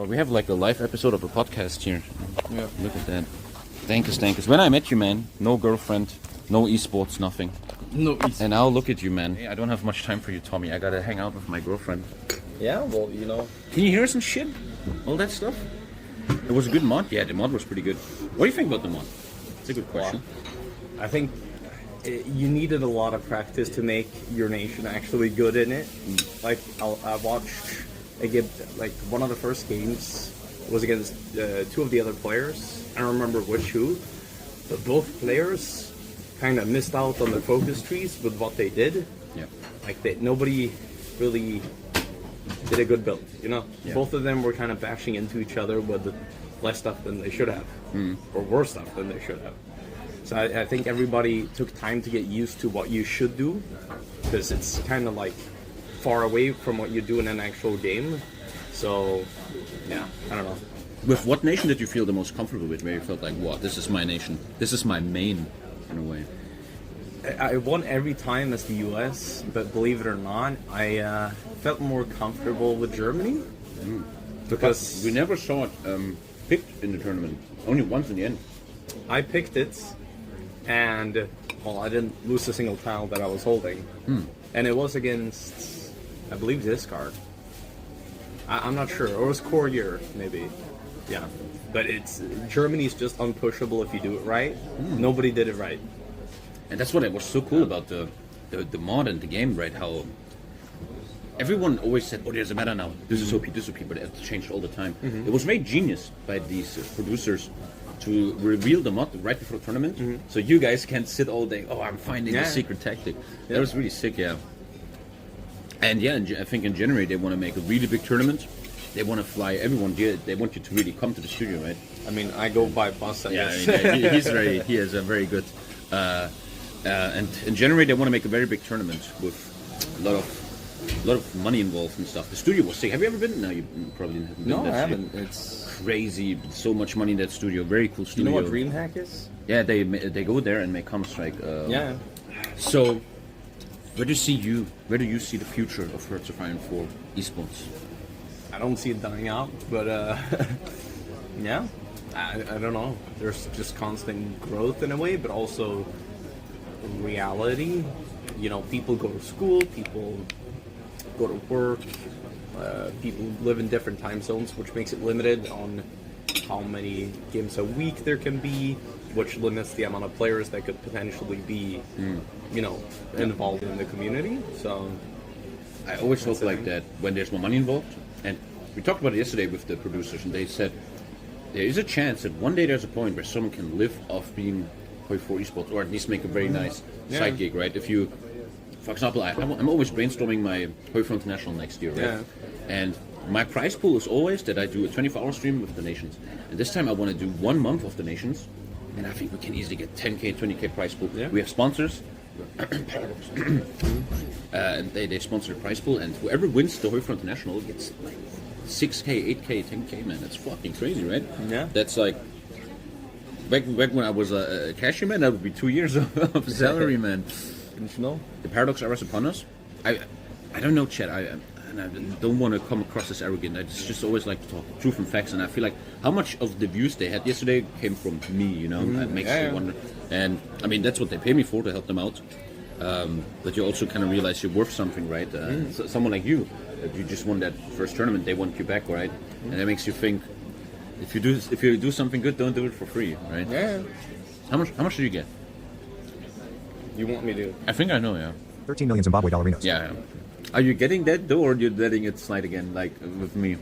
Bro, we have like a live episode of a podcast here. Yeah. Look at that. Dankus. When I met you, man, no girlfriend, no esports, nothing. No esports. And now look at you, man. I don't have much time for you, Tommy. I gotta hang out with my girlfriend. Yeah, well, you know. Can you hear some shit? All that stuff? It was a good mod? Yeah, the mod was pretty good. What do you think about the mod? It's a good question. Well, I think you needed a lot of practice to make your nation actually good in it. Like, I watched like one of the first games was against two of the other players. I don't remember which who, but both players kind of missed out on the focus trees with what they did. Yeah. Like nobody really did a good build, you know? Yeah. Both of them were kind of bashing into each other with less stuff than they should have, or worse stuff than they should have. So I think everybody took time to get used to what you should do, because it's kind of like far away from what you do in an actual game. So, yeah, I don't know. With what nation did you feel the most comfortable with, where you felt like, wow, this is my nation, this is my main, in a way? I won every time as the US, but believe it or not, I felt more comfortable with Germany. Because we never saw it picked in the tournament, only once in the end. I picked it, and, well, I didn't lose a single tile that I was holding. And it was against, I believe, this card. I'm not sure. Or it was Courier, maybe. Yeah. But Germany's just unpushable if you do it right. Nobody did it right. And that's what was so cool about the mod and the game, right? How everyone always said, oh, there's a meta now. This is OP, this is OP, but it's changed all the time. It was very genius by these producers to reveal the mod right before the tournament. So you guys can't sit all day, oh, I'm finding the secret tactic. That was really sick, yeah. And yeah, I think in January they want to make a really big tournament. They want to fly everyone. They want you to really come to the studio, right? I mean, I go by bus, I guess. I mean, he is a very good. And in January they want to make a very big tournament with a lot of money involved and stuff. The studio was sick. Have you ever been? No, you probably haven't been. No, I haven't. It's crazy. So much money in that studio. Very cool studio. You know what DreamHack is? Yeah, they go there and make Counter-Strike. Yeah. So, where do you see the future of Hearts of Iron 4 Esports? I don't see it dying out, but yeah, I don't know. There's just constant growth in a way, but also reality. You know, people go to school, people go to work, people live in different time zones, which makes it limited on how many games a week there can be, which limits the amount of players that could potentially be, you know, involved in the community. So I always hope like that when there's more money involved. And we talked about it yesterday with the producers, and they said there is a chance that one day there's a point where someone can live off being HOI4 Esports, or at least make a very nice side gig, right? If you, for example, I'm always brainstorming my HOI4 International next year, right? Yeah. And my prize pool is always that I do a 24-hour stream with the nations. And this time I want to do 1 month of the nations, and I think we can easily get 10K, 20K prize pool. Yeah. We have sponsors. And they sponsor the prize pool, and whoever wins the HOI4 International gets like 6K, 8K, 10K, man. That's fucking crazy, right? Yeah. That's like back when I was a cashier, man. That would be 2 years of salary, man. Didn't you know? The paradox era is upon us. I don't know, Chad. I don't want to come across as arrogant. I just always like to talk truth and facts, and I feel like how much of the views they had yesterday came from me, you know? That makes you wonder. And I mean, that's what they pay me for, to help them out. But you also kind of realize you're worth something, right? So someone like you just won that first tournament, they want you back, right? And that makes you think, if you do something good, don't do it for free, right? Yeah. How much do you get? You want me to? I think I know, yeah. 13 million Zimbabwe dollarinos. Yeah. Are you getting that though, or are you letting it slide again, like with me?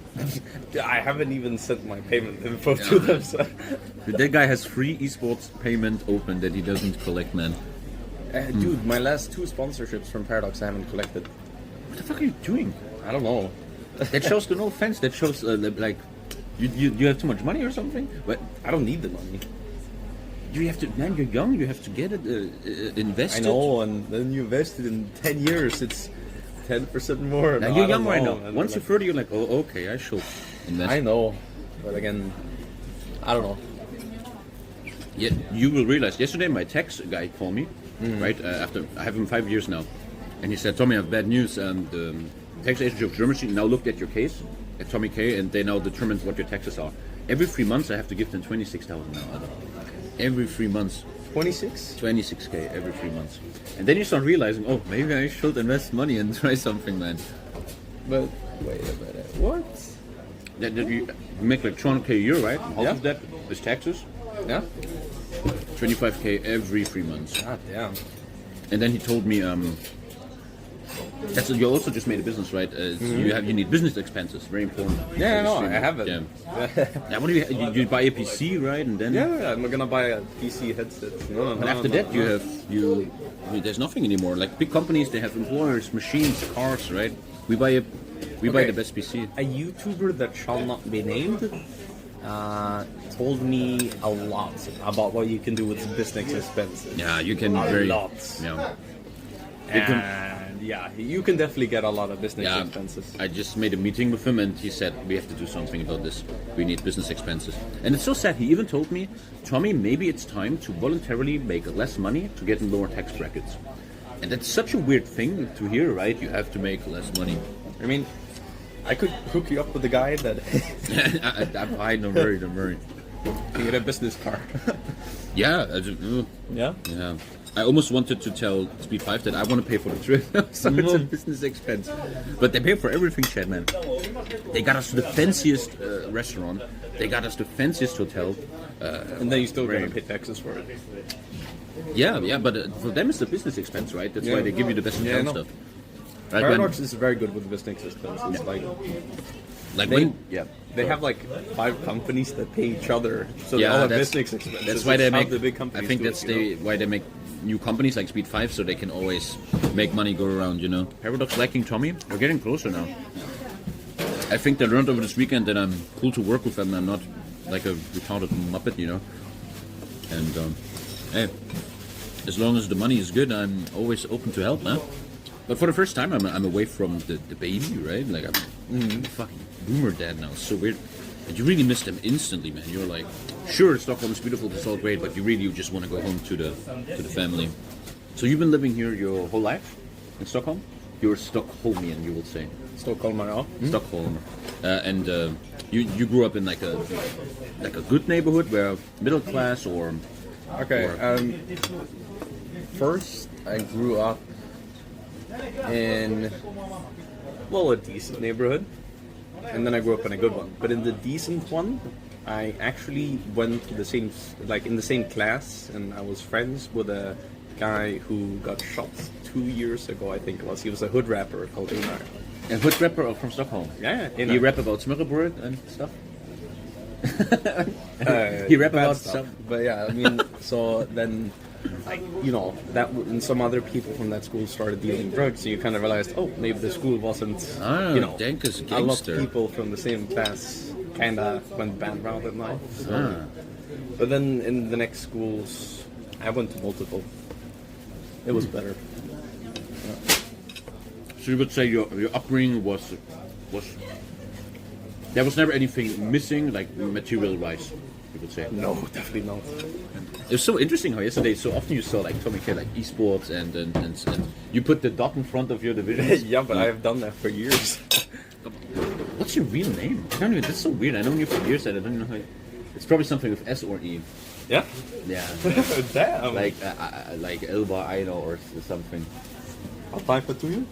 I haven't even sent my payment info to them. So. That guy has free esports payment open that he doesn't collect, man. Dude, my last 2 sponsorships from Paradox I haven't collected. What the fuck are you doing? I don't know. That shows, no offense, that shows like you have too much money or something. But I don't need the money. You have to, man. You're young. You have to get it invested. I know, and then you invested in 10 years. It's 10% more. Now you're young right now. Once you're 30, you're like, oh, okay, I should invest. I know, but again, I don't know. Yeah, you will realize. Yesterday, my tax guy called me, right? After I have him 5 years now, and he said, "Tommy, I have bad news. The tax agency of Germany now looked at your case, at TommyKay, and they now determine what your taxes are. Every 3 months, I have to give them 26,000 now. Every 3 months. 26? 26K every 3 months. And then you start realizing, oh, maybe I should invest money and try something, man. But wait a minute, what? That you make like 200K a year, right? Half of that is taxes. Yeah. 25K every 3 months. God damn. And then he told me, you also just made a business, right? You need business expenses, very important. Yeah, no, I have it. Yeah. Yeah, what do you buy a PC, right? And then I'm gonna buy a PC headset. And after that, there's nothing anymore. Like big companies, they have employers, machines, cars, right? We buy the best PC. A YouTuber that shall not be named told me a lot about what you can do with business expenses. Yeah, you can a lot. Yeah. And yeah, you can definitely get a lot of business expenses. I just made a meeting with him, and he said we have to do something about this. We need business expenses, and it's so sad. He even told me, Tommy, maybe it's time to voluntarily make less money to get in lower tax brackets. And that's such a weird thing to hear, right? You have to make less money. I mean, I could hook you up with a guy that. I'm fine. Don't worry. You get a business card. Yeah. Yeah. Yeah. I almost wanted to tell Speed 5 that I want to pay for the trip, so it's a business expense. But they pay for everything, Chad, man. They got us to the fanciest restaurant. They got us the fanciest hotel. And then you still gotta pay taxes for it. Yeah, but for them it's a business expense, right? That's why they give you the best account stuff. Right, Paradox is very good with business expenses. They have like 5 companies that pay each other, so they all have business expenses. That's why they make the big companies. I think that's why they make new companies like Speed 5, so they can always make money go around, you know. Paradox liking Tommy, we're getting closer now. I think they learned over this weekend that I'm cool to work with them. I'm not like a retarded muppet, you know. And hey, as long as the money is good, I'm always open to help, man. But for the first time, I'm away from the baby, right? Like I'm fucking boomer dad now. It's so weird. And you really miss them instantly, man. You're like, sure, Stockholm is beautiful, it's all great, but you just want to go home to the family. So you've been living here your whole life in Stockholm? You're Stockholmian, you will say. Stockholm, ja. Stockholm. And you grew up in like a good neighborhood, where middle class or. Okay. First, I grew up in a decent neighborhood, and then I grew up in a good one. But in the decent one, I actually went to the same class, and I was friends with a guy who got shot 2 years ago, I think it was. He was a hood rapper called Einar. A hood rapper from Stockholm? Yeah. He rap about smørrebrød and stuff? He rap about stuff? But yeah, I mean, so then, like, you know, and some other people from that school started dealing drugs, so you kind of realized, oh, maybe the school wasn't, you know, Dankus a lot of people from the same class kind of went bad round in life. So. But then in the next schools, I went to multiple. It was better. Yeah. So you would say your upbringing was there was never anything missing, like material-wise, you would say? No, definitely not. It's so interesting how yesterday so often you saw like TommyKay, like Esports and you put the dot in front of your division. Yeah, but I have done that for years. What's your real name? I don't even. That's so weird. I know you for years. I don't even know how. It's probably something with S or E. Yeah. Yeah. Damn. Like Elba Einar or something. I'll type it to you.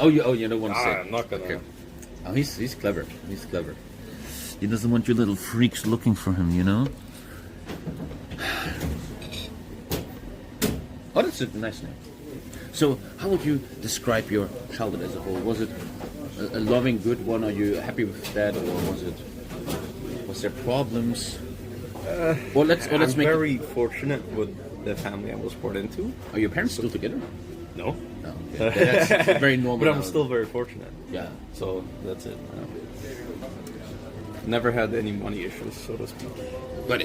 Oh, you don't want to say. I'm not gonna. Okay. Oh, he's clever. He's clever. He doesn't want you little freaks looking for him, you know. Oh, that's a nice name. So, how would you describe your childhood as a whole? Was it a loving, good one? Are you happy with that, or was there problems? I'm very fortunate with the family I was born into. Are your parents still together? No. No. Okay. That's very normal. But I'm still very fortunate. Yeah. So that's it. Never had any money issues, so to speak. But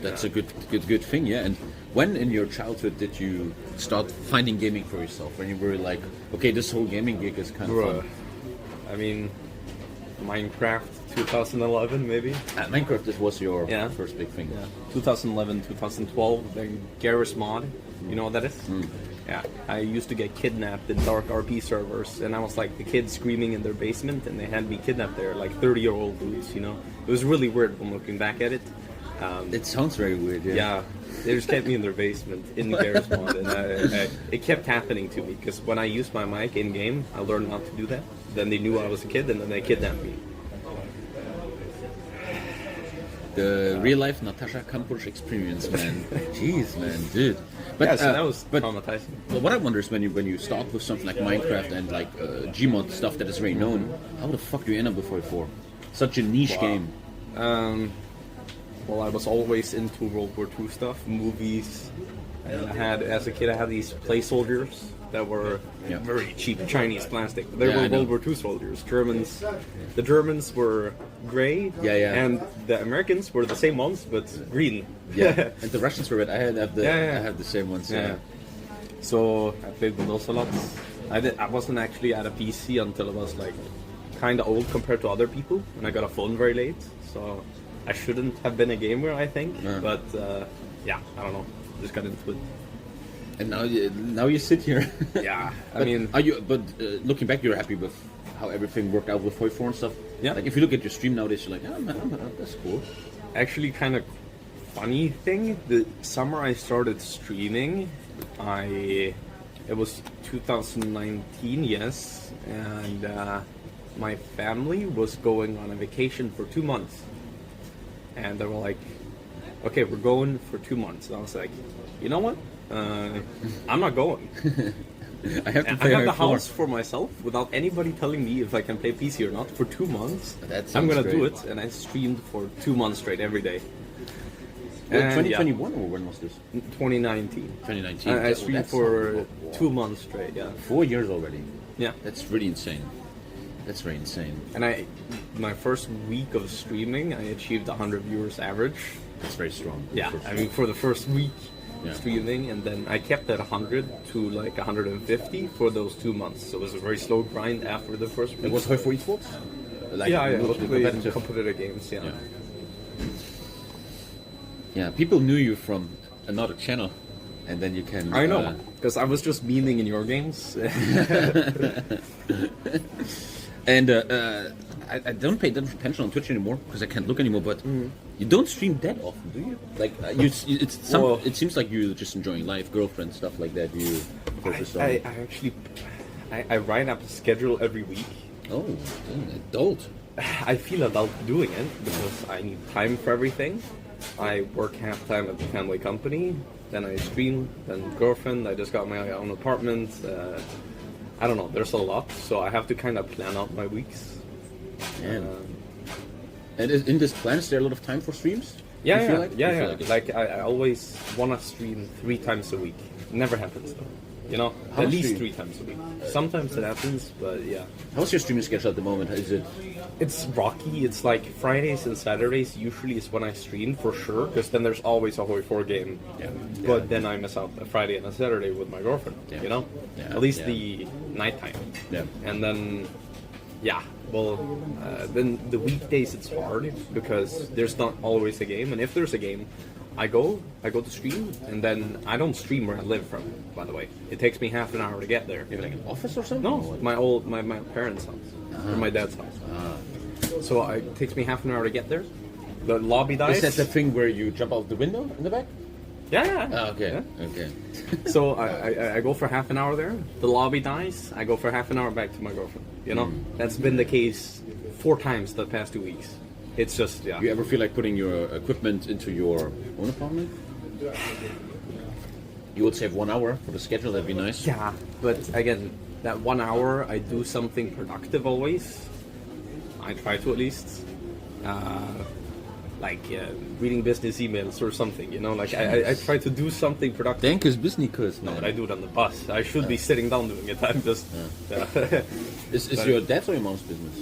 that's a good thing, yeah. And when in your childhood did you start finding gaming for yourself? When you were like, okay, this whole gaming gig is kind of fun. I mean, Minecraft 2011 maybe. Minecraft, this was your first big thing. Yeah. 2011, 2012, then Garry's Mod. You know what that is? Yeah, I used to get kidnapped in dark RP servers, and I was like the kids screaming in their basement, and they had me kidnapped there, like 30-year-old dudes, you know? It was really weird when looking back at it. It sounds very weird, yeah. Yeah, they just kept me in their basement in Garry's Mod, and it kept happening to me, because when I used my mic in-game, I learned not to do that. Then they knew I was a kid, and then they kidnapped me. The real-life Natasha Kampusch experience, man. Jeez, man, dude. But, Yeah, so that was traumatizing. But what I wonder is when you start with something like Minecraft and like Gmod stuff that is very known, how the fuck do you end up with HOI4? Such a niche game. Well, I was always into World War II stuff, movies, and as a kid, I had these play soldiers that were very cheap Chinese plastic. They were World War II soldiers. Germans. The Germans were gray, and the Americans were the same ones but green. Yeah, and the Russians were red. I had the same ones. Yeah. So I played with those a lot. I wasn't actually at a PC until I was like kind of old compared to other people, and I got a phone very late. So I shouldn't have been a gamer, I think. But I don't know. Just got into it. And now you sit here. Yeah, I mean, are you? But looking back, you're happy with how everything worked out with HOI4 and stuff. Yeah. Like if you look at your stream nowadays, you're like, oh man, that's cool. Actually, kind of funny thing. The summer I started streaming, it was 2019, yes, and my family was going on a vacation for 2 months, and they were like, "Okay, we're going for 2 months." And I was like, "You know what? I'm not going. I have to I play have the HOI4. house for myself without anybody telling me if I can play PC or not for 2 months. That I'm sounds gonna do great. it." And I streamed for 2 months straight every day. Well, And, 2021 or when was this? 2019. 2019. I Oh, streamed that's for wow. 2 months straight. Yeah. 4 years already. Yeah. That's really insane. That's very insane. And my first week of streaming, I achieved 100 viewers average. That's very strong. Yeah. I mean, for the first week Yeah. streaming, and then I kept that 100 to like 150 for those 2 months. So it was a very slow grind after the first week. It was HOI4 Esports? Like, I was playing competitive. competitive games. Yeah. Yeah, people knew you from another channel, and then you can. I know, because I was just memeing in your games. And I don't pay that much attention on Twitch anymore because I can't look anymore. But you don't stream that often, do you? Like it seems like you're just enjoying life, girlfriend stuff like that. You focus on. I actually I write up a schedule every week. Oh, dang, adult. I feel adult doing it because I need time for everything. I work half time at the family company, then I stream, then girlfriend. I just got my own apartment. I don't know. There's a lot, so I have to kind of plan out my weeks. And in this plan, is there a lot of time for streams? Yeah, You feel like? You feel Like, I always want to stream 3 times a week. Never happens though. You know, How at much least do you- 3 times a week. Sometimes it happens, but yeah. How's your streaming schedule at the moment? Is it? It's rocky. It's like Fridays and Saturdays usually is when I stream for sure, because then there's always a HOI4 game. Yeah. But then I miss out a Friday and a Saturday with my girlfriend. Yeah. You know, Yeah. at least Yeah. the nighttime. Yeah. And then, then the weekdays it's hard because there's not always a game, and if there's a game, I go to stream, and then I don't stream where I live from. By the way, it takes me half an hour to get there. You have like an office or something? No, my parents' house or my dad's house. So it takes me half an hour to get there. The lobby dies. Is that the thing where you jump out the window in the back? Yeah. Oh, okay. Yeah. Okay. So I go for half an hour there. The lobby dies. I go for half an hour back to my girlfriend. You know, that's been the case 4 times the past 2 weeks. It's just Do you ever feel like putting your equipment into your own apartment? You would save 1 hour for the schedule. That'd be nice. Yeah, but again, that 1 hour I do something productive always. I try to at least. Reading business emails or something, you know, like I try to do something productive. Dankus business, No, but I do it on the bus. I should be sitting down doing it. I'm just Is your dad's or your mom's business?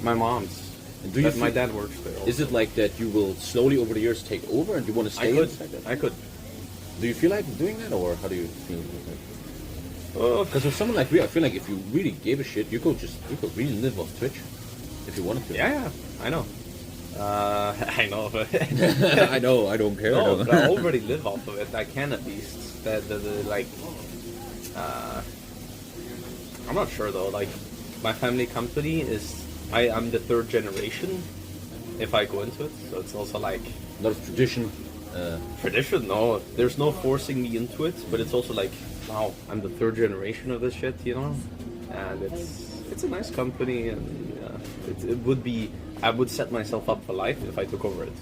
my mom's. And do you My feel- dad works there. Also. Is it like that you will slowly over the years take over and you want to I stay could. inside that? I could. Do you feel like doing that or how do you feel? Because with someone like me, I feel like if you really gave a shit, you could really live off Twitch if you wanted to. Yeah, I know. I know, but I know, I don't care. no, though. but I already live off of it. I can at least. I'm not sure though. Like, my family company is I'm the third generation. If I go into it, so it's also like A lot of tradition. tradition. No, there's no forcing me into it, but it's also like, wow, I'm the third generation of this shit, you know, and it's a nice company, and it would be. I would set myself up for life if I took over it,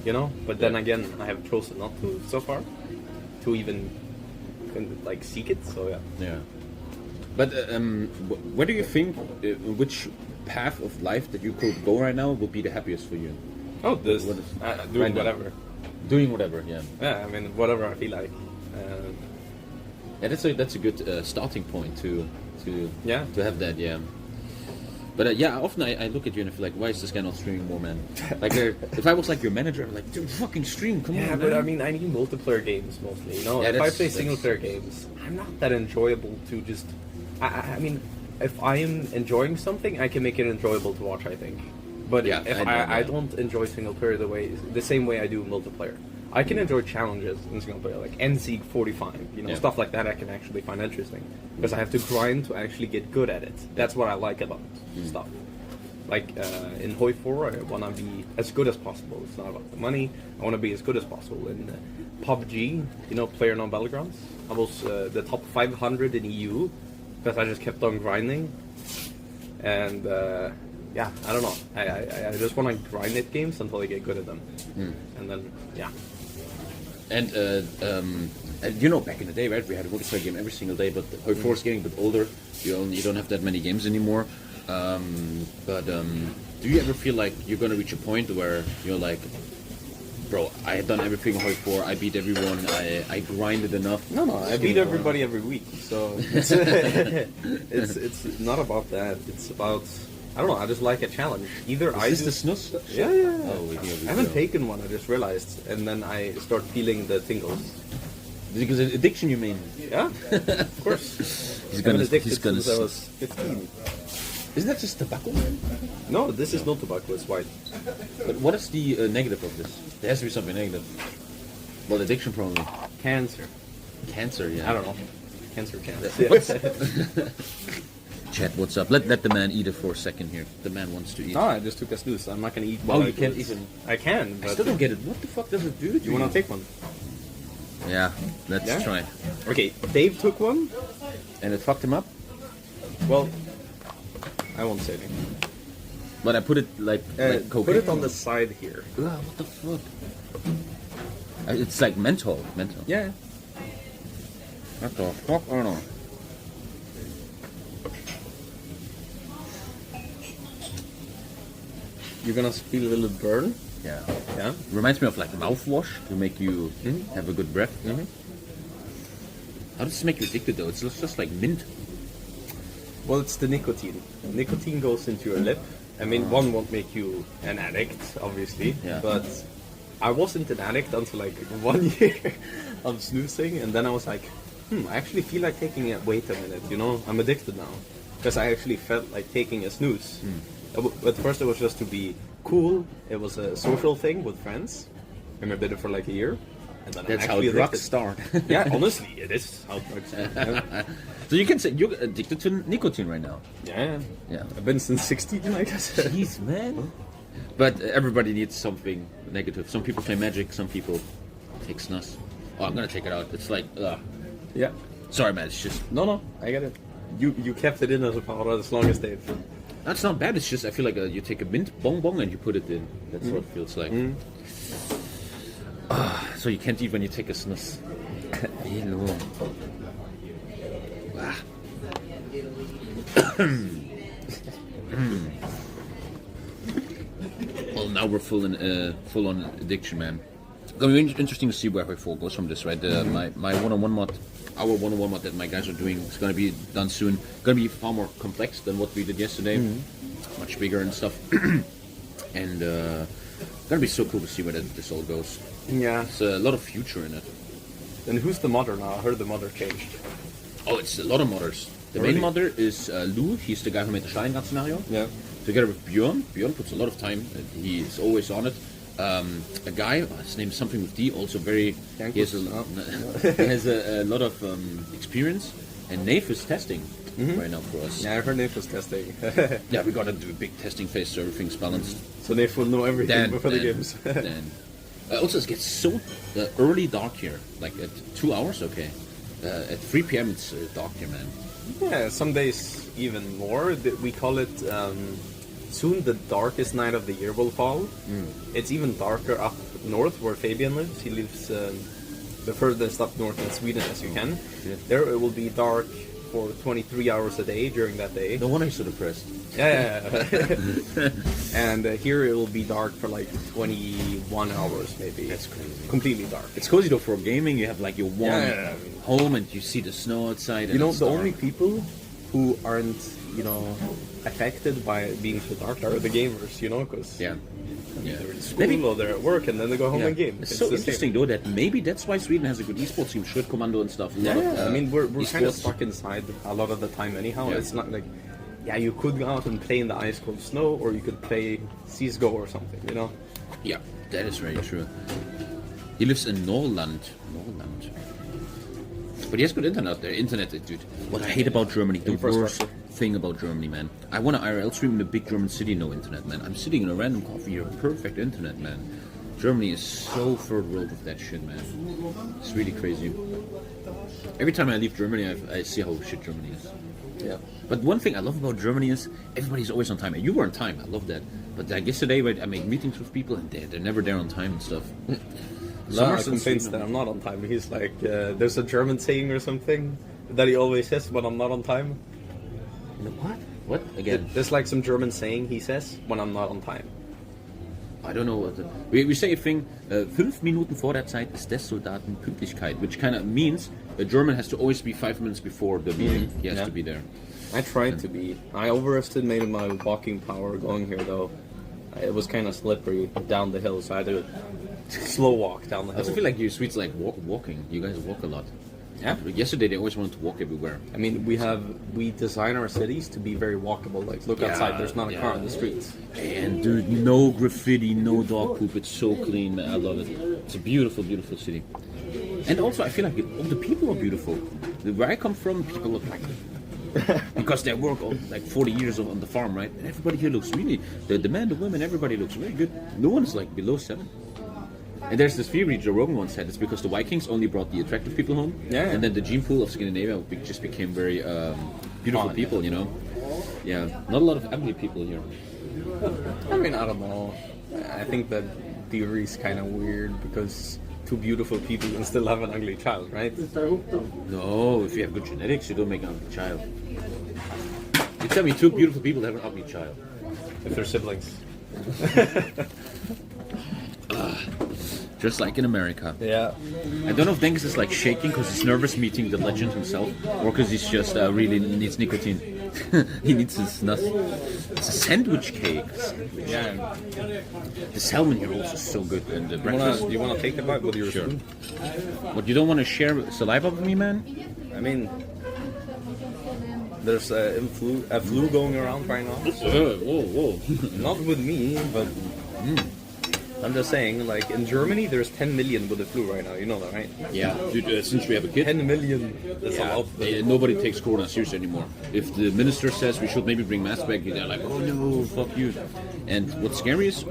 you know. But then again, I have chosen not to so far, to even like seek it. So yeah. Yeah. But where do you think which path of life that you could go right now would be the happiest for you? Oh, this What is- doing right now. whatever. Doing whatever, yeah. Yeah, I mean whatever I feel like. Yeah, that's a good starting point to Yeah. to have that, yeah. But yeah, often I look at you and I feel like, why is this guy not streaming more, man? Like, if I was like your manager, I'm like, dude, fucking stream, come Yeah, on, but man. I mean, I need multiplayer games mostly. You know, Yeah, if I that's- play that's- single player games, I'm not that enjoyable to just. I mean, if I am enjoying something, I can make it enjoyable to watch. I think, but Yeah, if I know, I yeah. don't enjoy single player the same way I do multiplayer. I can enjoy challenges in single player, like NC 45, you know, Yeah. stuff like that. I can actually find interesting because I have to grind to actually get good at it. That's what I like about stuff. Like in HOI4, I want to be as good as possible. It's not about the money. I want to be as good as possible. In PUBG, you know, Player No Battlegrounds, I was the top 500 in EU because I just kept on grinding. And yeah, I don't know. I just want to grind at games until I get good at them. And then, yeah. And you know, back in the day, right, we had a multiplayer game every single day, but HOI4 is getting a bit older. You don't have that many games anymore. But do you ever feel like you're gonna reach a point where you're like, bro, I had done everything in HOI4, I beat everyone, I grinded enough. No, I beat everybody every week, so it's, it's not about that. It's about, I don't know, I just like a challenge. Either Is I this do, the Snus? yeah. Oh, here we I haven't go. taken one. I just realized, and then I start feeling the tingles. Because addiction, you mean? Yeah, of course. He's I've been gonna- addicted he's gonna since I s- was 15. Isn't that just tobacco, man? No, this is not tobacco. It's white. But what is the negative of this? There has to be something negative. Well, addiction probably. Cancer. Cancer, yeah. I don't know. Cancer. Chat, what's up? Let the man eat it for a second here. The man wants to eat. No, I just took a snooze. I'm not gonna eat. Oh, while I you do can't it. even. I can, I but still don't get it. What the fuck does it do to you wanna take one? Yeah, let's Yeah? try. Okay, Dave took one. And it fucked him up? Well, I won't say anything. But I put it like cocaine. Put it on the side here. Ugh, what the fuck? It's like menthol. Menthol. Yeah. What the fuck? I don't know. You're gonna feel a little burn. Yeah. Yeah. Reminds me of like mouthwash to make you have a good breath. How does this make you addicted though? It's just like mint. Well, it's the nicotine. Nicotine goes into your lip. I mean, one won't make you an addict, obviously. Yeah. But I wasn't an addict until like 1 year of snoozing, and then I was like, I actually feel like taking it. Wait a minute, you know, I'm addicted now because I actually felt like taking a snooze. At first, it was just to be cool. It was a social thing with friends, and I did it for like a year. And then That's I'm how actually drugs addicted. start. Yeah, honestly, it is how drugs start. Yeah. So you can say you're addicted to nicotine right now. Yeah. Yeah. I've been since 16, I guess. Jeez, man. But everybody needs something negative. Some people play Magic. Some people take Snus. Oh, I'm gonna take it out. It's like, Yeah. sorry, man. It's just No, I get it. You kept it in as a powder as long as they. that's not bad. It's just I feel like you take a mint bong bong and you put it in. That's what it feels like. So you can't eat when you take a Snus. Hello. Ah. Well, now we're full on addiction, man. It's gonna be interesting to see where HOI4 goes from this, right? My one-on-one mod, our one-on-one mod that my guys are doing is gonna be done soon. Gonna be far more complex than what we did yesterday, much bigger and stuff. And gonna be so cool to see where this all goes. Yeah. There's a lot of future in it. And who's the modder now? I heard the modder changed. Oh, it's a lot of modders. The Really? main modder is Lou. He's the guy who made the Stalingrad scenario. Yeah. Together with Björn. Björn puts a lot of time. He is always on it. A guy, his name is something with D, also very. He has Dankus. he has a lot of experience. And Nafe is testing right now for us. Yeah, I heard Nafe was testing. Yeah, we gotta do a big testing phase so everything's balanced. So Nafe will know everything before the games. Also, it gets so early dark here. Like at 2 hours, okay. At 3 p.m. it's dark here, man. Yeah, some days even more. We call it soon the darkest night of the year will fall. It's even darker up north where Fabian lives. He lives the furthest up north in Sweden as you can. Yeah. There it will be dark for 23 hours a day during that day. No wonder he's so depressed. Yeah. And here it will be dark for like 21 hours maybe. That's crazy. Completely dark. It's cozy though for gaming. You have like your warm home and you see the snow outside. And You know, the only people who aren't, you know, affected by it being so dark are the gamers, you know, because Yeah. they're in school or they're at work and then they go home and game. It's so the interesting same. though that maybe that's why Sweden has a good esports team, Shirt Commando and stuff. Yeah, I mean, we're kind of esports. stuck inside a lot of the time anyhow. Yeah. It's not like, yeah, you could go out and play in the ice cold snow or you could play CSGO or something, you know? Yeah, that is very true. He lives in Norrland. But he has good internet out there. Internet, dude. What I hate about Germany, the worst Infrastructure. thing about Germany, man. I want to IRL stream in a big German city, no internet, man. I'm sitting in a random coffee here, perfect internet, man. Germany is so third world with that shit, man. It's really crazy. Every time I leave Germany, I see how shit Germany is. Yeah. But one thing I love about Germany is everybody's always on time. And you were on time, I love that. But like yesterday, I made meetings with people and they're never there on time and stuff. Lars complains that I'm not on time. He's like, there's a German saying or something that he always says when I'm not on time. What? What? Again? There's like some German saying he says when I'm not on time. I don't know what. We say a thing. 5 Minuten vor der Zeit ist des Soldaten Pünktlichkeit, which kind of means a German has to always be 5 minutes before the meeting. He has to be there. I tried to be. I overestimated my walking power going here though. It was kind of slippery down the hill, so I had to slow walk down the I hill. also feel like you Swedes like walking. You guys walk a lot. Yeah. Yesterday they always wanted to walk everywhere. I mean, we design our cities to be very walkable. Like, look outside, there's not a car on the streets. And dude, no graffiti, no dog poop. It's so clean, man. I love it. It's a beautiful, beautiful city. And also, I feel like all the people are beautiful. Where I come from, people look like because they work like 40 years on the farm, right? And everybody here looks really the men, the women, everybody looks very good. No one's like below 7. And there's this theory Joe Rogan once had. It's because the Vikings only brought the attractive people home, and then the gene pool of Scandinavia just became very beautiful people. You know, not a lot of ugly people here. I mean, I don't know. I think that theory is kind of weird because two beautiful people can still have an ugly child, right? No, if you have good genetics, you don't make an ugly child. You tell me two beautiful people have an ugly child. If they're siblings. Just like in America. Yeah. I don't know if Dankus is like shaking because he's nervous meeting the legend himself, or because he's just really needs nicotine. He needs his Snus. It's a sandwich cake. Yeah. The salmon here also is so good, and the breakfast. Do you want to take the bite with your spoon? What, you don't want to share saliva with me, man? I mean, there's a flu going around right now. Whoa. Not with me, but I'm just saying, like, in Germany, there's 10 million with the flu right now. You know that, right? Yeah, dude, since we have a kid, 10 million. That's a lot. nobody takes Corona seriously anymore. If the minister says we should maybe bring masks back, they're like, oh no, fuck you. And what's scary is,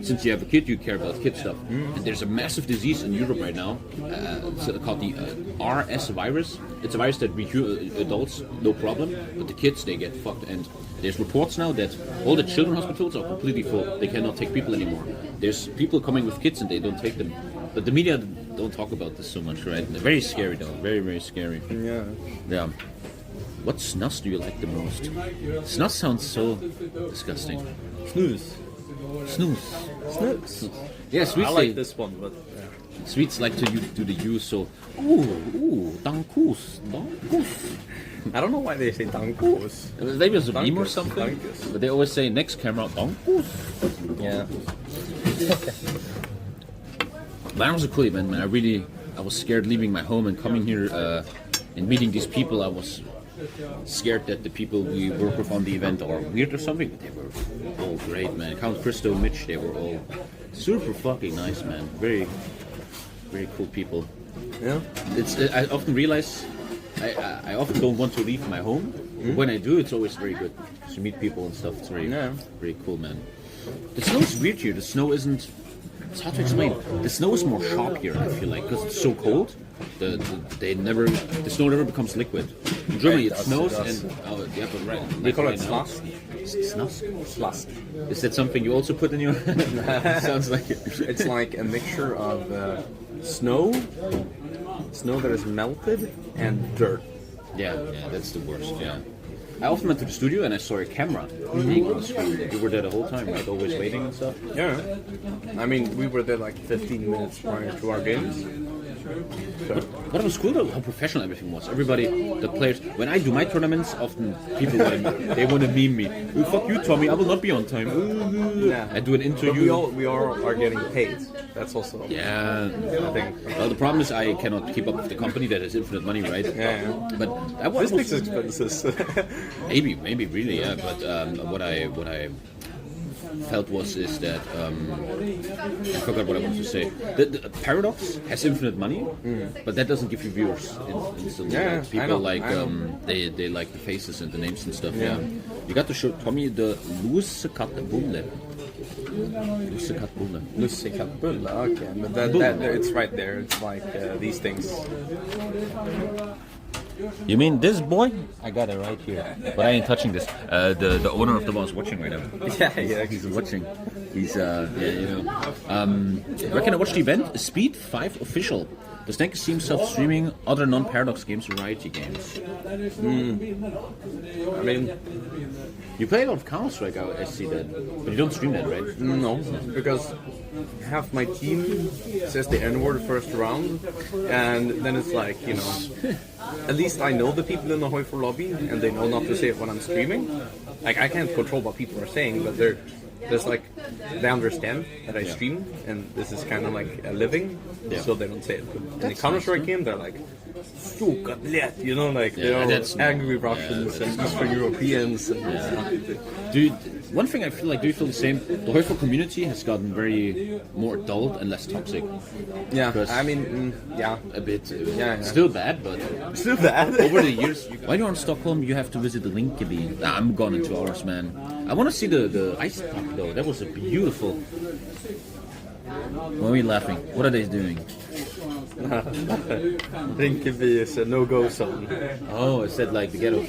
since you have a kid, you care about kid stuff. And there's a massive disease in Europe right now, it's called the RS virus. It's a virus that we adults, no problem, but the kids, they get fucked. And there's reports now that all the children hospitals are completely full. They cannot take people anymore. There's people coming with kids and they don't take them. But the media don't talk about this so much, right? Very scary though, very, very scary. Yeah. What snus do you like the most? Snus sounds so disgusting. Snus. Yeah, Swedes I like this one, but Swedes like to do the U, so Dankus. I don't know why they say Dankus. Maybe it's a meme or Dankus, something, Dankus. but they always say next camera Dankus. Yeah. That was a cool event, man. I was scared leaving my home and coming here and meeting these people. I was scared that the people we work with on the event are weird or something, but they were all great, man. Count Christo, Mitch, they were all super fucking nice, man. Very, very cool people. Yeah. I often realize I often don't want to leave my home. But when I do, it's always very good to meet people and stuff. It's very cool, man. The snow is weird here. The snow isn't. It's hard to explain. The snow is more sharp here. I feel like because it's so cold. The snow never becomes liquid. In Germany, it snows and They call it Snus. Snus. Is that something you also put in your? Sounds like it. It's like a mixture of snow that is melted, and dirt. Yeah, that's the worst. Yeah. I often went to the studio and I saw a camera being on the screen. You were there the whole time, right? Always waiting and stuff? Yeah. I mean, we were there like 15 minutes prior to our games. So. What was cool though, how professional everything was. Everybody, the players, when I do my tournaments, often people they want to meme me. Oh, fuck you, Tommy, I will not be on time. Yeah. I do an interview. But we all are getting paid. That's also I think. Well, the problem is I cannot keep up with the company that has infinite money, right? Yeah. But that was business expenses. maybe really, yeah. But what I felt is that I forgot what I wanted to say. The Paradox has infinite money, but that doesn't give you viewers instantly. Yeah, people they like the faces and the names and stuff. Yeah, you got to show Tommy the Lussekattbulle. Lussekattbulle, okay, but that it's right there. It's like these things. You mean this boy? I got it right here, but I ain't touching this. The owner of the bar is watching right now. Yeah, he's watching. He's where can I watch the event? Speed 5 official. Does Dankus see himself streaming other non-Paradox games, variety games? I mean, you play a lot of Counter-Strike, I see that, but you don't stream that, right? No, because half my team says the N-word first round, and then it's like, you know, at least I know the people in the HOI4 lobby, and they know not to say it when I'm streaming. Like, I can't control what people are saying, but there's like, they understand that I stream, and this is kind of like a living, so they don't say it. But in the Counter-Strike game, they're like, you know, like they're all angry Russians and Eastern Europeans. And Dude, one thing I feel like, do you feel the same? The HOI4 community has gotten very more adult and less toxic. Yeah, I mean, a bit. Yeah. Still bad, but still bad. Over the years, while you're in Stockholm, you have to visit the Linkeby. I'm gone in 2 hours, man. I want to see the ice park though. That was a beautiful. Why are we laughing? What are they doing? Rinkeby is a no-go zone. Oh, is that like the ghetto?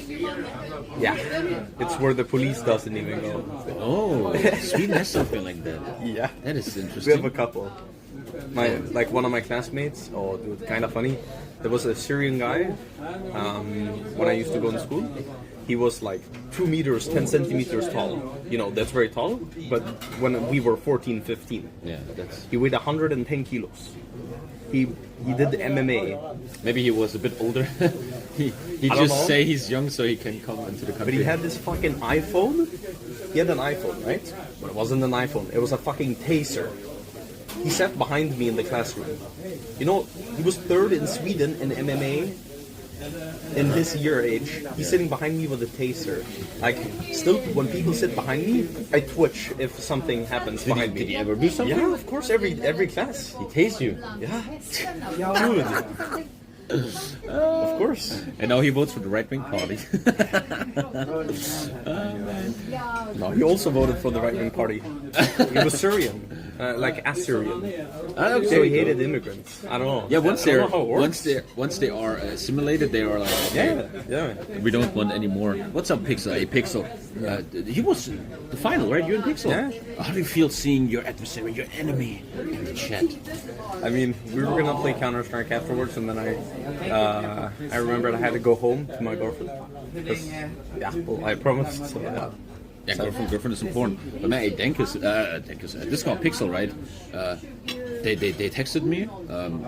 Yeah, it's where the police doesn't even go. Oh, Sweden has something like that. Yeah, that is interesting. We have a couple. One of my classmates. Oh, dude, kind of funny. There was a Syrian guy when I used to go to school. He was like 2 meters, 10 centimeters tall. You know, that's very tall. But when we were 14, 15, he weighed 110 kilos. He did the MMA. Maybe he was a bit older. he just say he's young so he can come into the country. But he had this fucking iPhone. He had an iPhone, right? But it wasn't an iPhone. It was a fucking taser. He sat behind me in the classroom. You know, he was 3rd in Sweden in MMA. In his year age, he's sitting behind me with a taser. Like, still, when people sit behind me, I twitch if something happens behind me. Did he ever do something? Yeah, of course, every class. He tased you? Yeah. Dude. Of course. And now he votes for the right-wing party. No, he also voted for the right-wing party. He was Syrian. Like Assyrian. Okay, so he hated immigrants. I don't know. Yeah, once they are assimilated, they are like, okay, we don't want any more. What's up, Pixel? Hey, Pixel. He was the final, right? You and Pixel. Yeah. How do you feel seeing your adversary, your enemy, in the chat? I mean, we were gonna play Counter-Strike afterwards, and then I remembered I had to go home to my girlfriend. I promised. So, yeah, girlfriend is important. But man, Dankus, this guy Pixel, right? They texted me,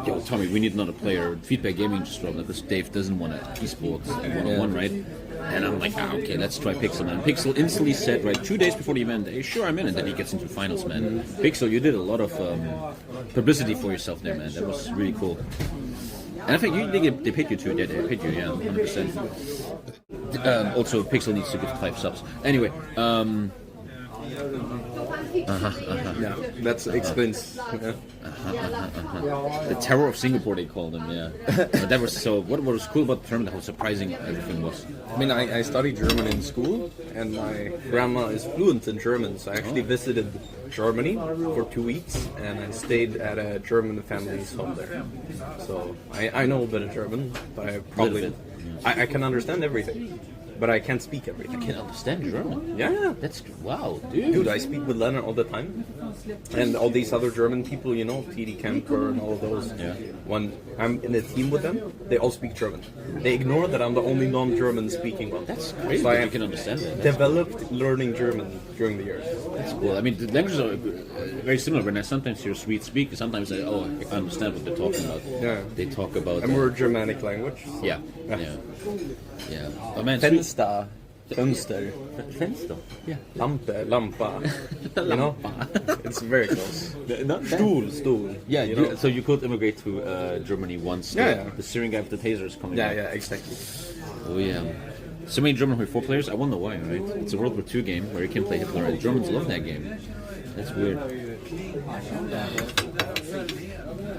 yo, Tommy, we need another player. Feedback Gaming just dropped because Dave doesn't want to esports one-on-one, right? And I'm like, okay, let's try Pixel. And Pixel instantly said, right, 2 days before the event, hey, sure, I'm in. And then he gets into the finals, man. Pixel, you did a lot of publicity for yourself there, man. That was really cool. And I think they paid you too. They paid you, yeah, 100%. Also, Pixel needs to give 5 subs. Anyway, Yeah, that explains. Yeah. The Terror of Singapore, they called them. Yeah, but that was so. What was cool about the term? How surprising everything was. I mean, I studied German in school, and my grandma is fluent in German, so I actually visited Germany for 2 weeks, and I stayed at a German family's home there. So I know a bit of German, but I probably I can understand everything, but I can't speak everything. I can understand German. Yeah, That's wow, dude. dude, I speak with Leonard all the time, and all these other German people, you know, TD Kemper and all of those. Yeah. When I'm in a team with them, they all speak German. They ignore that I'm the only non-German speaking one. That's crazy. So I that you have can understand that. developed learning German during the years. That's cool. I mean, the languages are very similar. When I sometimes hear Swedes speak, sometimes I understand what they're talking about. Yeah. They talk about. And we're a Germanic language. So. Yeah. Oh man, Fenster. Fönster. Fenster. Yeah. Lampe. Lampa. You know? It's very close. Not Stool. Yeah, You know? so you could immigrate to Germany once the Syrian guy with the taser is coming Yeah, back. exactly. Oh yeah. So many German HOI4 players, I wonder why, right? It's a World War II game where you can play Hitler, and Germans love that game. That's weird.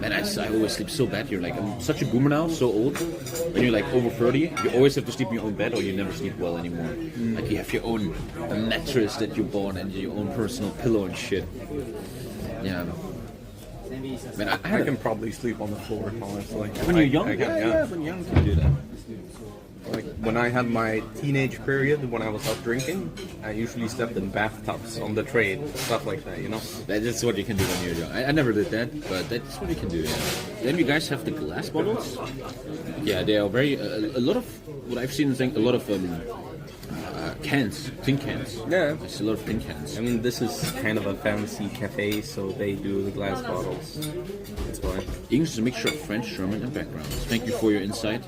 Man, I always sleep so bad here. Like, I'm such a boomer now, so old. When you're like over 30, you always have to sleep in your own bed or you never sleep well anymore. Like, you have your own mattress that you bought and your own personal pillow and shit. Yeah. Man, I can probably sleep on the floor, honestly. when you're young, I can, yeah, when you're young, you can do that. Like when I had my teenage period, when I was out drinking, I usually slept in bathtubs on the train, stuff like that, you know? That's what you can do when you're young. I never did that, but that's what you can do, yeah. Then you guys have the glass bottles. Yeah, they are very... a lot of... What I've seen is like a lot of cans, tin cans. Yeah. I see a lot of tin cans. I mean, this is kind of a fancy cafe, so they do the glass bottles. That's why. English is a mixture of French, German, and backgrounds. Thank you for your insight.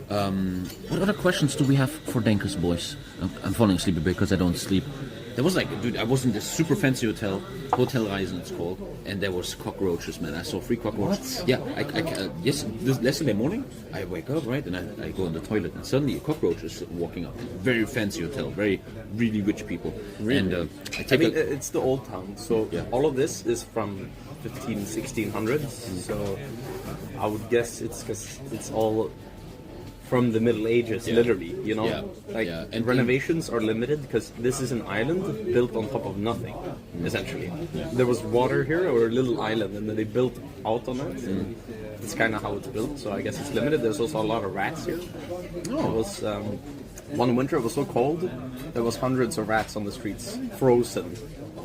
What other questions do we have for Dankus, boys? I'm falling asleep a bit because I don't sleep. There was like, dude, I was in this super fancy Hotel Reisen it's called, and there was cockroaches, man. I saw 3 cockroaches. What? Yeah, yesterday morning, I wake up, right, and I go in the toilet, and suddenly a cockroach is walking up. Very fancy hotel, really rich people. Really? And I mean, it's the old town, so all of this is from 1600s, so I would guess it's because it's all from the Middle Ages, literally, you know? Yeah. And renovations are limited because this is an island built on top of nothing, essentially. There was water here, or a little island, and then they built out on it. And it's kind of how it's built, so I guess it's limited. There's also a lot of rats here. It was one winter, it was so cold, there was hundreds of rats on the streets, frozen.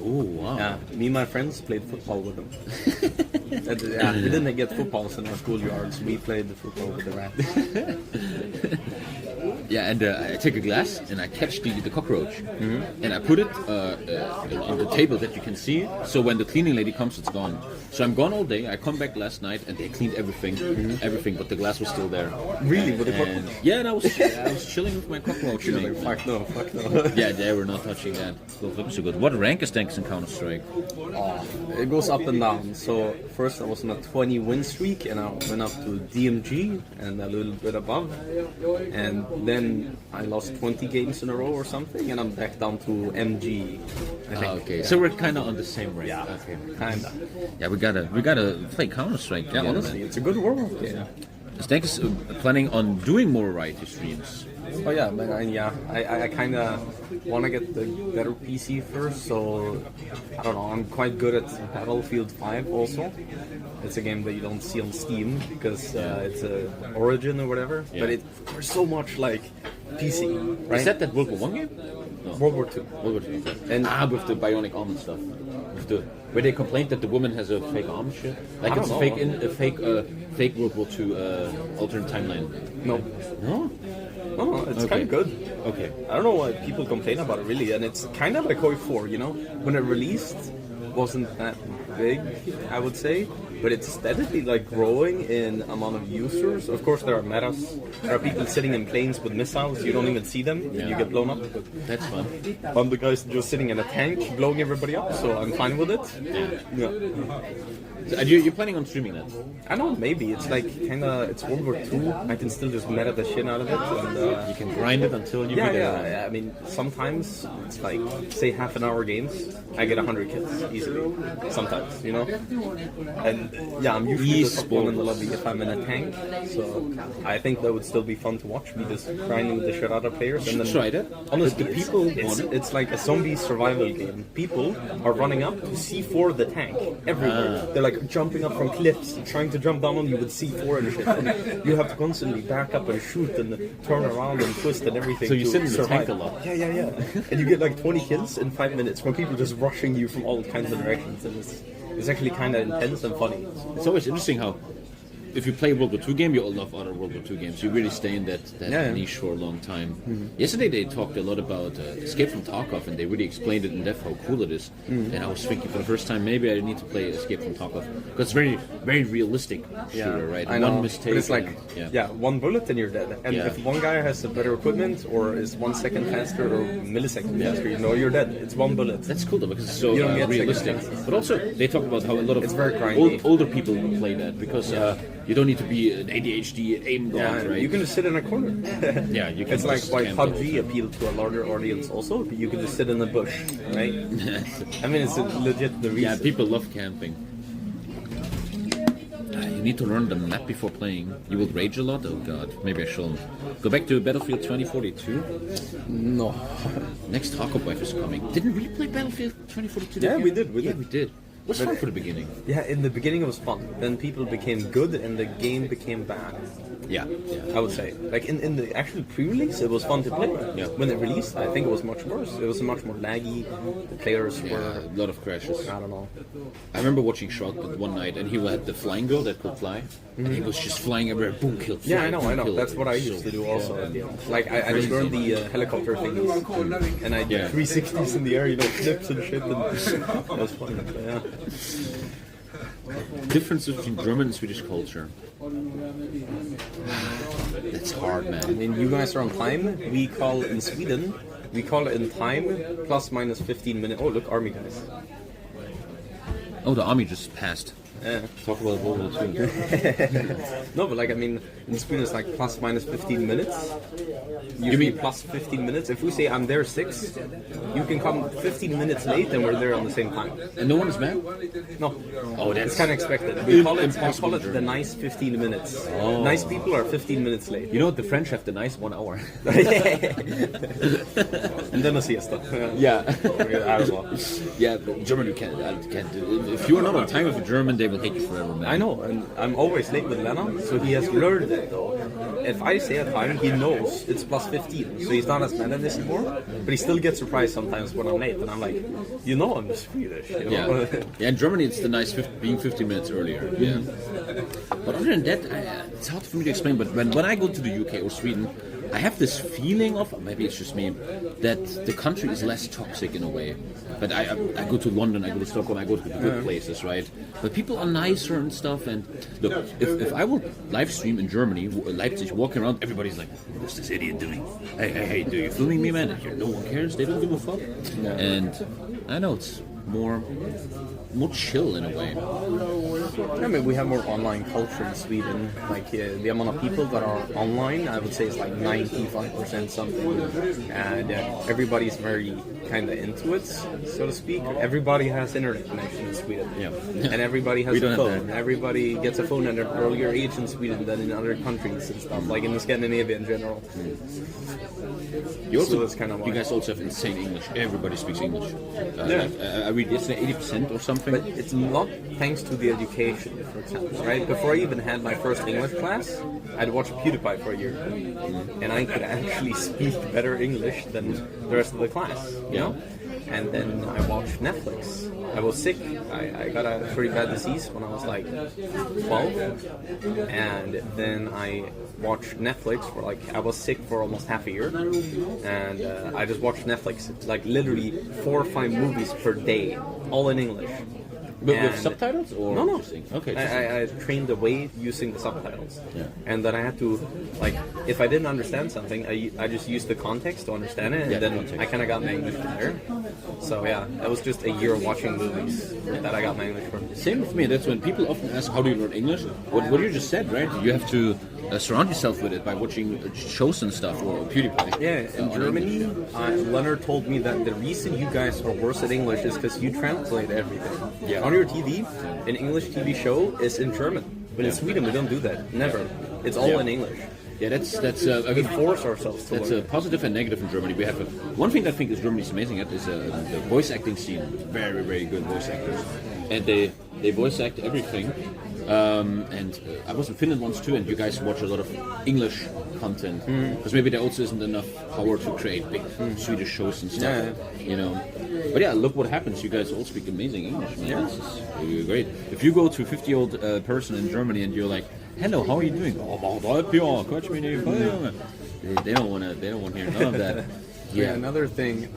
oh, wow. Yeah, me and my friends played football with them. We didn't get footballs in our schoolyards. We played the football with the rats. Yeah, and I take a glass and I catch the cockroach, and I put it on the table that you can see. So when the cleaning lady comes, it's gone. So I'm gone all day. I come back last night and they cleaned everything, but the glass was still there. Really, with the cockroach? Yeah, and I was chilling with my cockroach. You're like, fuck no. Yeah, they were not touching that. So good. What rank is Dankus in Counter Strike? It goes up and down. So first I was on a 20 win streak, and I went up to DMG and a little bit above, and then I lost 20 games in a row or something, and I'm back down to MG. I think. Okay, so we're kind of on the same rank. Yeah, Okay. kinda. Yeah, we gotta play Counter Strike. Yeah, honestly, it's a good world. Yeah. Is Dankus planning on doing more variety streams? Oh yeah, but I kind of want to get the better PC first, so I don't know. I'm quite good at Battlefield 5 also. It's a game that you don't see on Steam because it's a Origin or whatever. Yeah. But there's so much like PC, right? Is that World War I game? No. World War II? World War II. And with the bionic arm and stuff. Where they complained that the woman has a fake arm and shit. Like I it's don't a fake World War II alternate timeline. No. No? No, it's Okay. kind of good. Okay. I don't know why people complain about it really, and it's kind of like HOI4, you know? When it released, wasn't that big, I would say, but it's steadily like growing in amount of users. Of course, there are metas. There are people sitting in planes with missiles. You don't even see them. And you get blown up. But That's fun. I'm the guy just sitting in a tank blowing everybody up, so I'm fine with it. Yeah. So you're planning on streaming that? I don't know, maybe. It's like it's World War II. I can still just meta the shit out of it. And, You can grind it until you beat it. yeah. I mean, sometimes it's like, say, half an hour games, I get 100 kills easily. Sometimes, you know? And yeah, I'm usually the top one in the lobby if I'm in a tank. So I think that would still be fun to watch, me just grinding the shit out of players. And then, try that. Honestly, The people it's like a zombie survival game. People are running up to C4 the tank everywhere. They're like jumping up from cliffs, trying to jump down on you with C4 and shit. And you have to constantly back up and shoot and turn around and twist and everything. So you sit in the survive. tank a lot. Yeah. And you get like 20 kills in 5 minutes from people just rushing you from all kinds of directions. And it's actually kind of intense and funny. It's always interesting how, if you play a World War II game, you all love other World War II games. You really stay in that niche for a long time. Yesterday they talked a lot about Escape from Tarkov, and they really explained it in depth how cool it is. And I was thinking for the first time, maybe I need to play Escape from Tarkov, because it's very, very realistic shooter, right? I know. One mistake. But it's like, and, one bullet and you're dead. And if one guy has a better equipment or is 1 second faster or millisecond faster, you know you're dead. It's one bullet. That's cool though, because it's so You don't get realistic. second But also, they talk about how a lot of It's very grindy. older people play that, because you don't need to be an ADHD aim god, right? You can just sit in a corner. Yeah, you can It's like just why camp all the PUBG time. appealed to a larger audience also. You can just sit in the bush, right? I mean, it's legit the reason. Yeah, people love camping. You need to learn the map before playing. You will rage a lot? Oh god, maybe I shouldn't. Go back to Battlefield 2042? No. Next Tarkov is coming. Didn't we play Battlefield 2042? Yeah, we did. We did. Was fun for the beginning. Yeah, in the beginning it was fun. Then people became good and the game became bad. Yeah. I would say. Like in the actual pre-release, it was fun to play. Yeah. When it released, I think it was much worse. It was much more laggy. The players Yeah, were, a lot of crashes. I don't know. I remember watching Shroud one night, and he had the flying girl that could fly, and he was just flying everywhere. Boom, kill. Fly, Yeah, I know. kill. That's what I used to do also. Like I just learned the helicopter thingies, and I did 360s in the air, you know, flips and shit. And that was fun. But yeah. Difference between German and Swedish culture. That's hard, I man. mean, you guys are on time. We call in Sweden. We call it in time plus minus 15 minutes. Oh, look, army guys. Oh, the army just passed. Yeah. Talk about World War II. No, but like, I mean, in Sweden it's like plus minus 15 minutes. You mean plus 15 minutes? If we say I'm there 6, you can come 15 minutes late and we're there on the same time. And no one is mad? No. Oh, that's It's kind of expected. We call it impossible the nice 15 minutes. Oh. Nice people are 15 minutes late. You know what? The French have the nice 1 hour. And then a siesta. Yeah. I don't know. Yeah, but German you can't. If you are not on time with a German, they will hate you forever, man. I know, and I'm always late with Lena, so he has learned it though. If I say a time, he knows it's plus 15, so he's not as mad at this anymore, but he still gets surprised sometimes when I'm late, and I'm like, you know I'm Swedish, you know? Yeah, in Germany it's the nice being 15 minutes earlier. Yeah. But other than that, it's hard for me to explain, but when I go to the UK or Sweden, I have this feeling of, maybe it's just me, that the country is less toxic in a way. But I go to London, I go to Stockholm, I go to the good places, right? But people are nicer and stuff. And look, if I would live stream in Germany, Leipzig, walking around, everybody's like, what's this idiot doing? Hey, do you filming me, man? And here, no one cares. They don't give a fuck. And I know it's more chill in a way. I mean, we have more online culture in Sweden. Like the amount of people that are online, I would say is like 95% something, and everybody's very kind of into it, so to speak. Everybody has internet connection in Sweden, and everybody has a phone. Everybody gets a phone at an earlier age in Sweden than in other countries and stuff, like in Scandinavia in general. You also, So that's kind of why. you guys also have insane English. Everybody speaks English. I read yesterday 80% or something. But it's not thanks to the education, for example, right? Before I even had my first English class, I'd watched PewDiePie for a year, and I could actually speak better English than the rest of the class, you know? and then I watched Netflix. I was sick. I got a pretty bad disease when I was like 12, and then I watched Netflix for like, I was sick for almost half a year, and I just watched Netflix, like literally 4 or 5 movies per day, all in English. But with subtitles or no? Okay. I trained away using the subtitles. Yeah. And then I had to, like, if I didn't understand something, I just used the context to understand it, and then context. I kind of got my English from there. So yeah, that was just a year of watching movies that I got my English from. Same with me. That's when people often ask, how do you learn English? What you just said, right? You have to surround yourself with it by watching shows and stuff, or PewDiePie. Yeah, in Germany, Leonard told me that the reason you guys are worse at English is because you translate everything. Yeah. On your TV, an English TV show is in German. But in Sweden, we don't do that. Never. It's all in English. Yeah, that's We force ourselves to that's learn. a positive and negative in Germany. We have one thing that I think is Germany is amazing at is the voice acting scene. Very, very good voice actors, and they voice act everything. And I was in Finland once too, and you guys watch a lot of English content because maybe there also isn't enough power to create big Swedish shows and stuff. You know, but yeah, look what happens. You guys all speak amazing English, man. Yeah. This is really great. If you go to a 50-year-old person in Germany and you're like, "Hello, how are you doing?" They don't want to. They don't want to hear none of that. Yeah. Another thing,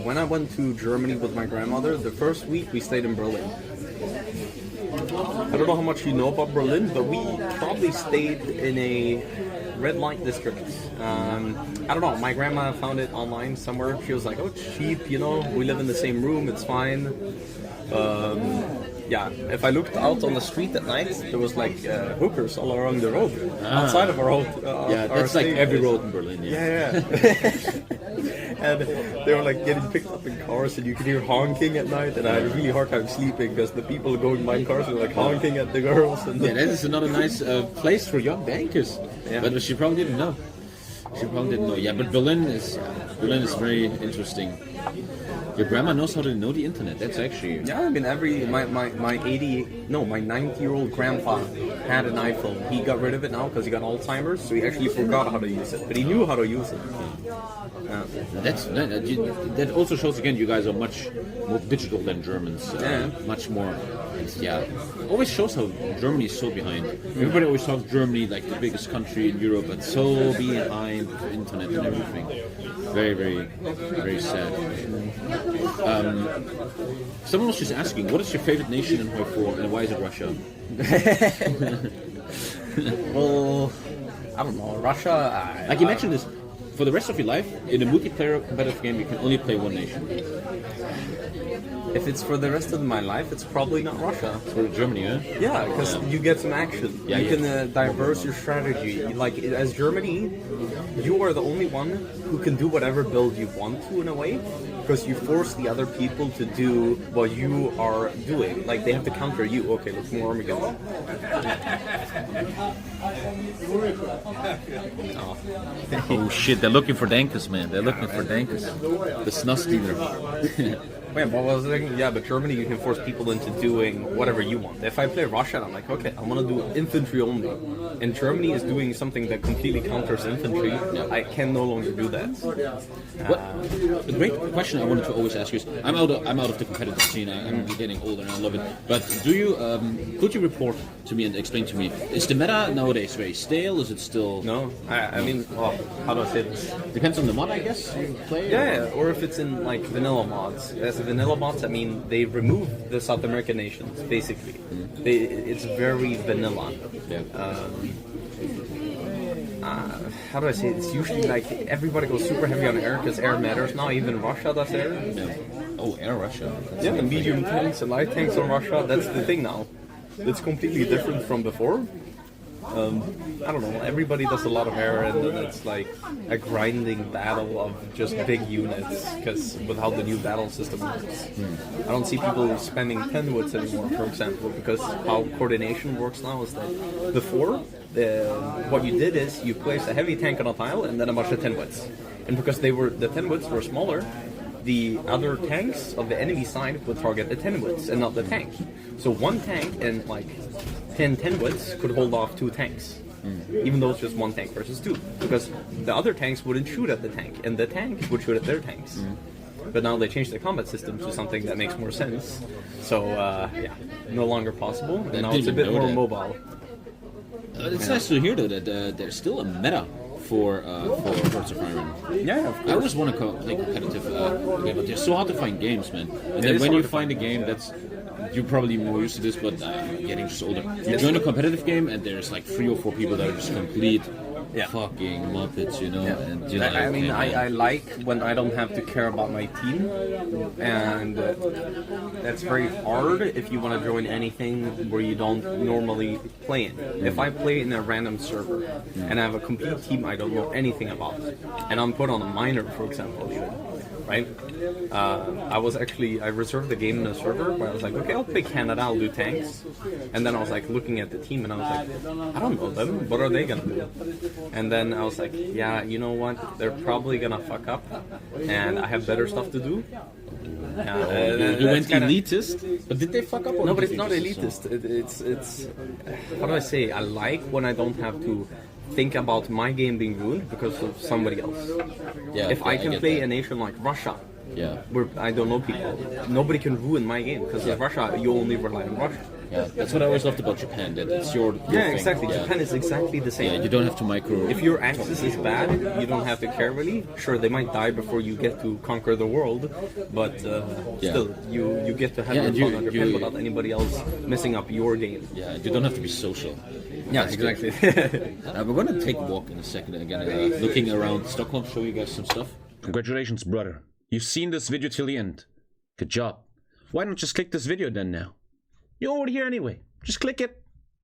when I went to Germany with my grandmother, the first week we stayed in Berlin. I don't know how much you know about Berlin, but we probably stayed in a red light district. I don't know, my grandma found it online somewhere. She was like, oh, it's cheap, you know, we live in the same room, it's fine. Yeah, if I looked out on the street at night, there was like hookers all along the road, outside of our old yeah, that's like every road in Berlin. Yeah. And they were like getting picked up in cars, and you could hear honking at night. And I had a really hard time sleeping because the people going by in cars were like honking at the girls. And Yeah, that is another nice place for young bankers. Yeah. But she probably didn't know. Yeah, but Berlin is very interesting. Your grandma knows how to know the internet. That's actually yeah, I mean, my 90-year-old grandpa had an iPhone. He got rid of it now because he got Alzheimer's, so he actually forgot how to use it. But he knew how to use it. that also shows again you guys are much more digital than Germans. Much more. Yeah, always shows how Germany is so behind. Everybody always talks Germany like the biggest country in Europe, but so behind with the internet and everything. Very, very, very sad. Someone was just asking, what is your favorite nation in HOI4 and why is it Russia? Well, I don't know. Russia. Like you mentioned this, for the rest of your life, in a multiplayer competitive game, you can only play one nation. If it's for the rest of my life, it's probably not Russia. It's for Germany, huh? Yeah, because you get some action. Yeah, you can diverse your strategy. Like, as Germany, you are the only one who can do whatever build you want to in a way, because you force the other people to do what you are doing. Like, they have to counter you. Okay, let's more Armageddon. Oh shit, they're looking for Dankus, man. They're looking for Dankus. The Snus dealer. Wait, what was it? Yeah, but Germany, you can force people into doing whatever you want. If I play Russia, I'm like, okay, I want to do infantry only. And Germany is doing something that completely counters infantry. I can no longer do that. A great question I wanted to always ask you is, I'm out of the competitive scene. I'm getting older and I love it. But do you could you report to me and explain to me, is the meta nowadays very stale? Is it still? No, I mean, well, how do I say this? Depends on the mod, I guess. You play. Yeah, or if it's in like vanilla mods. As vanilla mods, I mean, they remove the South American nations basically. It's very vanilla. Yeah. How do I say it? It's usually like everybody goes super heavy on air because air matters now. Even Russia does air. Yeah. Oh, air Russia. That's Yeah, medium tanks and light tanks on Russia. That's the thing now. It's completely different from before. I don't know, everybody does a lot of air and then it's like a grinding battle of just big units because with how the new battle system works. I don't see people spending 10 wits anymore, for example, because how coordination works now is that before, what you did is you placed a heavy tank on a tile and then a bunch of 10 wits. And because the 10 wits were smaller, the other tanks of the enemy side would target the 10 wits and not the tank. So one tank and like 10 wits could hold off 2 tanks, even though it's just one tank versus 2, because the other tanks wouldn't shoot at the tank, and the tank would shoot at their tanks. But now they changed the combat system to something that makes more sense. So yeah, no longer possible. And now it's a bit more mobile. It's nice to hear though that there's still a meta for Hearts of Iron. Yeah, of course. I always want to play competitive game, but they're so hard to find games, man. And then when you find a game that's you're probably more used to this, but getting just older. You join a competitive game, and there's like 3 or 4 people that are just complete fucking muppets, you know. Yeah. And you know, I mean, I like when I don't have to care about my team, and that's very hard if you want to join anything where you don't normally play in. If I play in a random server and I have a complete team I don't know anything about, and I'm put on a minor, for example, even. Right? I reserved the game in a server where I was like, okay, I'll play Canada, I'll do tanks. And then I was like looking at the team and I was like, I don't know them, what are they gonna do? And then I was like, yeah, you know what, they're probably gonna fuck up and I have better stuff to do. You went elitist, but did they fuck up? Or no, but it's not elitist. It's how do I say? I like when I don't have to think about my game being ruined because of somebody else. Yeah, if I can play that. a nation like Russia, where I don't know people, nobody can ruin my game because in Russia you only rely on Russia. Yeah, that's what I always loved about Japan. That it's your thing. Exactly. Yeah. Japan is exactly the same. Yeah, you don't have to micro. If your axis is bad, you don't have to care really. Sure, they might die before you get to conquer the world, but still, you get to have fun on Japan without anybody else messing up your game. Yeah, you don't have to be social. Yeah, exactly. We're going to take a walk in a second again, looking around Stockholm, show you guys some stuff. Congratulations, brother. You've seen this video till the end. Good job. Why not just click this video then now? You're already here anyway. Just click it.